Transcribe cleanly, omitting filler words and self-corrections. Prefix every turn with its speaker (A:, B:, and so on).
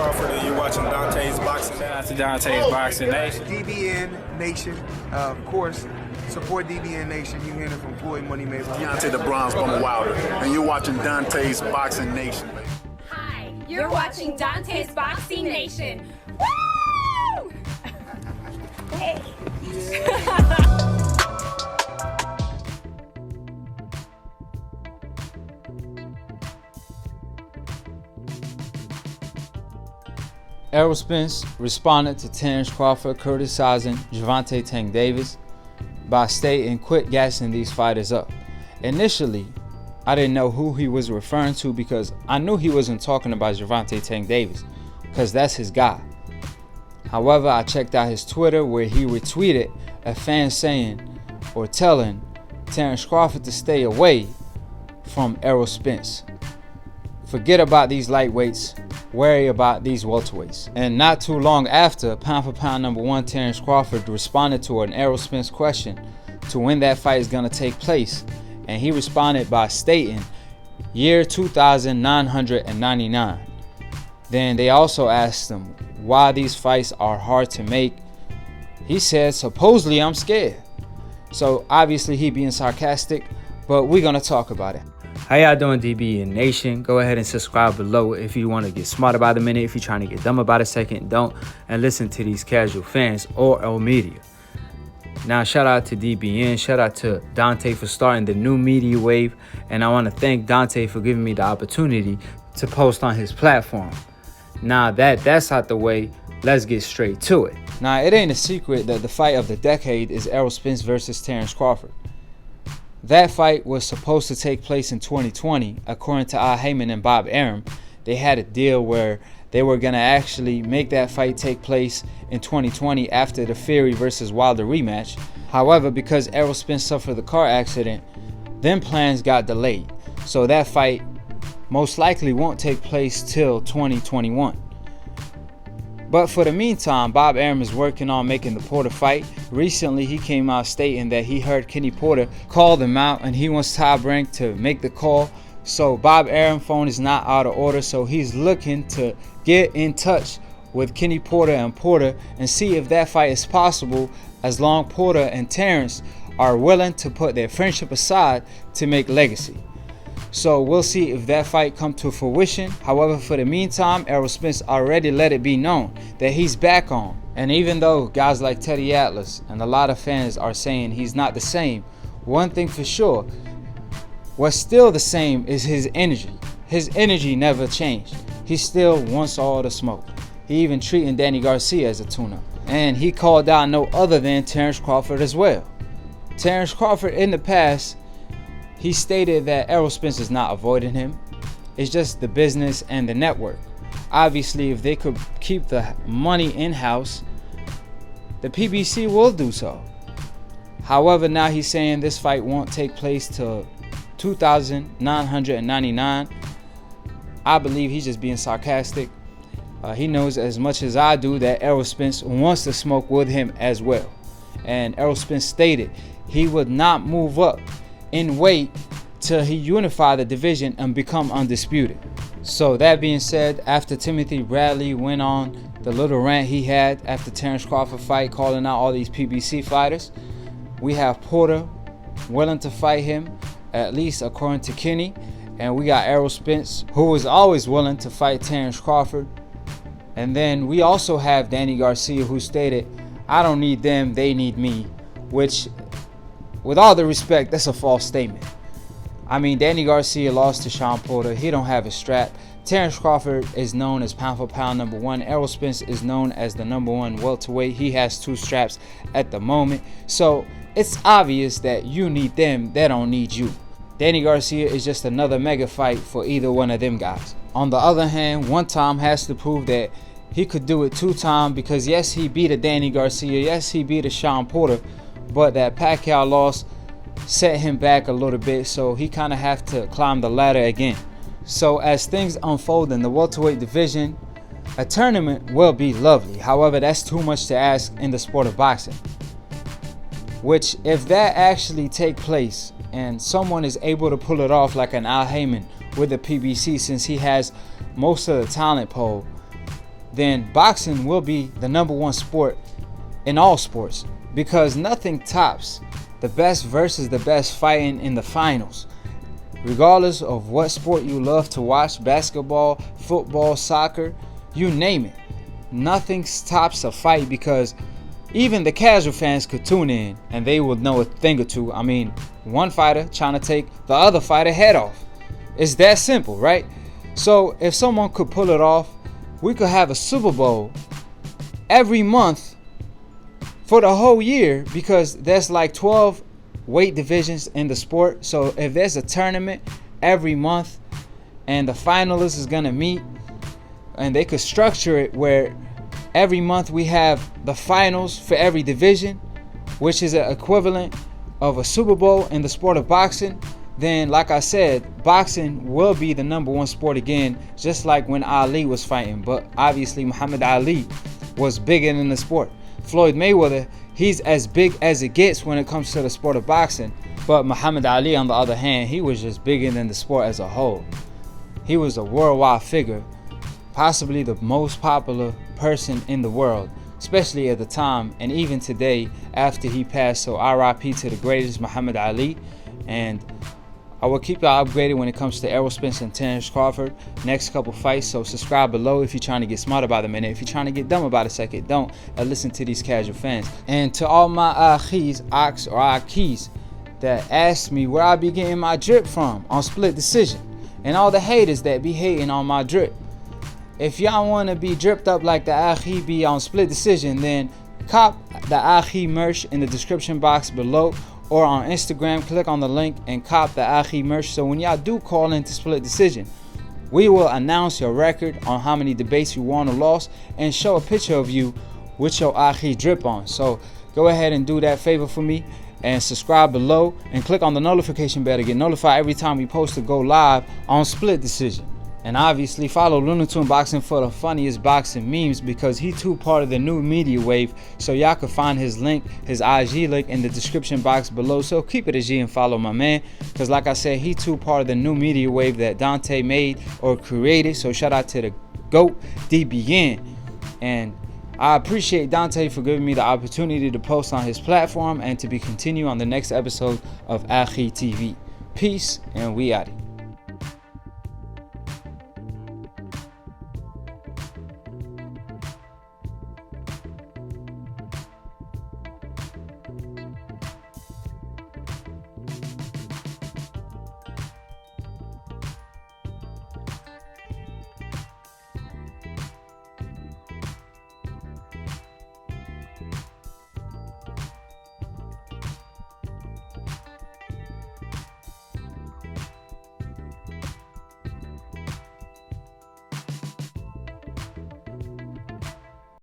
A: Crawford, and you're watching Dantes Boxing.
B: Shout out to Dantes Boxing Nation.
C: DBN Nation, of course. Support DBN Nation. You hearing it from Floyd Money Mayweather.
D: Deontay the Bronze Bomber Wilder, and you're watching Dantes Boxing Nation.
E: Hi, you're watching Dantes Boxing Nation. Woo! Hey.
F: Errol Spence responded to Terence Crawford criticizing Gervonta Tank Davis by stating, "Quit gassing these fighters up." Initially, I didn't know who he was referring to because I knew he wasn't talking about Gervonta Tank Davis because that's his guy. However, I checked out his Twitter where he retweeted a fan saying or telling Terence Crawford to stay away from Errol Spence. Forget about these lightweights, worry about these welterweights. And not too long after, pound for pound #1 Terence Crawford responded to an Errol Spence question to when that fight is going to take place. And he responded by stating, year 2999. Then they also asked him why these fights are hard to make. He said, supposedly I'm scared. So obviously he being sarcastic, but we're going to talk about it.
G: How y'all doing, DBN Nation? Go ahead and subscribe below if you want to get smart about a minute. If you're trying to get dumb about a second, don't. And listen to these casual fans or old media. Now, shout out to DBN. Shout out to Dante for starting the new media wave. And I want to thank Dante for giving me the opportunity to post on his platform. Now that's out the way, let's get straight to it.
F: Now, it ain't a secret that the fight of the decade is Errol Spence versus Terence Crawford. That fight was supposed to take place in 2020. According to Haney and Bob Arum, they had a deal where they were going to actually make that fight take place in 2020 after the Fury versus Wilder rematch. However, because Errol Spence suffered the car accident, them plans got delayed. So that fight most likely won't take place till 2021. But for the meantime, Bob Arum is working on making the Porter fight. Recently, he came out stating that he heard Kenny Porter call them out and he wants Top Rank to make the call. So Bob Arum's phone is not out of order, so he's looking to get in touch with Kenny Porter and see if that fight is possible, as long as Porter and Terence are willing to put their friendship aside to make legacy. So we'll see if that fight comes to fruition. However, for the meantime, Errol Spence already let it be known that he's back on. And even though guys like Teddy Atlas and a lot of fans are saying he's not the same, one thing for sure, what's still the same is his energy. His energy never changed. He still wants all the smoke. He even treating Danny Garcia as a tune-up. And he called out no other than Terence Crawford as well. Terence Crawford in the past, he stated that Errol Spence is not avoiding him. It's just the business and the network. Obviously, if they could keep the money in-house, the PBC will do so. However, now he's saying this fight won't take place till 2999. I believe he's just being sarcastic. He knows as much as I do that Errol Spence wants to smoke with him as well. And Errol Spence stated he would not move up in weight till he unify the division and become undisputed. So that being said, after Timothy Bradley went on the little rant he had after Terence Crawford fight, calling out all these PBC fighters, we have Porter willing to fight him, at least according to Kenny, and we got Errol Spence, who was always willing to fight Terence Crawford. And then we also have Danny Garcia, who stated, "I don't need them, they need me," which, with all the respect, that's a false statement. I mean, Danny Garcia lost to Sean Porter. He don't have a strap. Terence Crawford is known as pound for pound #1. Errol Spence is known as the #1 welterweight. He has 2 straps at the moment. So it's obvious that you need them, they don't need you. Danny Garcia is just another mega fight for either one of them guys. On the other hand, one time has to prove that he could do it 2 times, because yes, he beat a Danny Garcia. Yes, he beat a Sean Porter. But that Pacquiao loss set him back a little bit, so he kind of have to climb the ladder again. So as things unfold in the welterweight division, a tournament will be lovely. However, that's too much to ask in the sport of boxing. Which, if that actually take place and someone is able to pull it off like an Haney with the PBC, since he has most of the talent pool, then boxing will be the #1 sport in all sports, because nothing tops the best versus the best fighting in the finals. Regardless of what sport you love to watch, basketball, football, soccer, you name it, nothing tops a fight, because even the casual fans could tune in and they will know a thing or two. I mean, one fighter trying to take the other fighter head off. It's that simple, right? So if someone could pull it off, we could have a Super Bowl every month for the whole year, because there's like 12 weight divisions in the sport. So if there's a tournament every month and the finalists is gonna meet, and they could structure it where every month we have the finals for every division, which is an equivalent of a Super Bowl in the sport of boxing, then like I said, boxing will be the #1 sport again, just like when Ali was fighting. But obviously Muhammad Ali was bigger than the sport. Floyd Mayweather, he's as big as it gets when it comes to the sport of boxing. But Muhammad Ali, on the other hand, he was just bigger than the sport as a whole. He was a worldwide figure, possibly the most popular person in the world, especially at the time, and even today after he passed. So RIP to the greatest, Muhammad Ali. And I will keep y'all upgraded when it comes to Errol Spence and Terence Crawford next couple fights. So subscribe below if you're trying to get smarter by the minute. If you're trying to get dumb about a second, don't. Listen to these casual fans. And to all my Akhis, Ox or Akis, that asked me where I be getting my drip from on Split Decision, and all the haters that be hating on my drip. If y'all want to be dripped up like the Akhi be on Split Decision, then cop the Akhi merch in the description box below, or on Instagram, click on the link and cop the Akhi merch. So when y'all do call into Split Decision, we will announce your record on how many debates you won or lost, and show a picture of you with your Akhi drip on. So go ahead and do that favor for me, and subscribe below and click on the notification bell to get notified every time we post to go live on Split Decision. And obviously follow Looney Tune Boxing for the funniest boxing memes, because he too part of the new media wave. So y'all can find his link, his IG link, in the description box below. So keep it a G and follow my man, because like I said, he too part of the new media wave that Dante made or created. So shout out to the GOAT DBN. And I appreciate Dante for giving me the opportunity to post on his platform and to be continued on the next episode of Akhi TV. Peace, and we out.